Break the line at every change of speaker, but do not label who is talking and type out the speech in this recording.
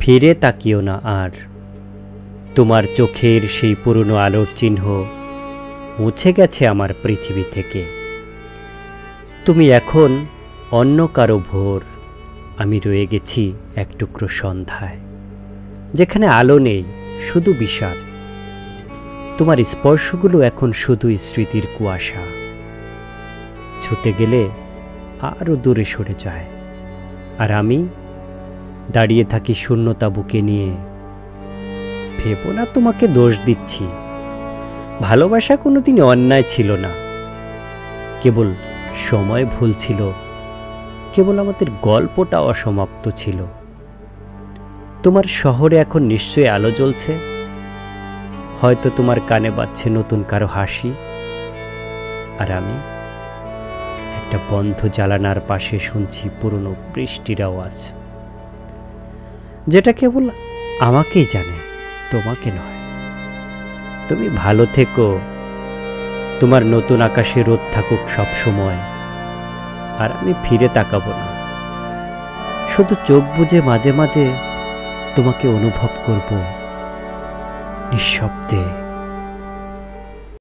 ফিরে তাকিও না আর। তোমার চোখের সেই পুরনো আলোর চিহ্ন মুছে গেছে আমার পৃথিবী থেকে। তুমি এখন অন্য কারো ভোর, আমি রয়ে গেছি এক টুকরো সন্ধ্যায়, যেখানে আলো নেই, শুধু বিষাদ। তোমার স্পর্শগুলো এখন শুধুই স্মৃতির কুয়াশা, ছুতে গেলে আরও দূরে সরে যায়। আর আমি দাঁড়িয়ে থাকি শূন্যতা বুকে নিয়ে। ভেবো না তোমাকে দোষ দিচ্ছি, ভালোবাসা কোনোদিন অন্যায় ছিল না, কেবল সময় ভুল ছিল, কেবল আমাদের গল্পটা অসমাপ্ত ছিল। তোমার শহরে এখন নিশ্চয়ই আলো জ্বলছে, হয়তো তোমার কানে বাজছে নতুন কারো হাসি। আর আমি একটা বন্ধ জানালার পাশে শুনছি পুরনো বৃষ্টির আওয়াজ, যেটা কেবল আমাকেই জানে, তোমাকে নয়। তুমি ভালো থেকো, তোমার নতুন আকাশে রোদ থাকুক সব সময়। আর আমি ফিরে তাকাবো না, শুধু চোখ বুজে মাঝে মাঝে তোমাকে অনুভব করব নিঃশব্দে।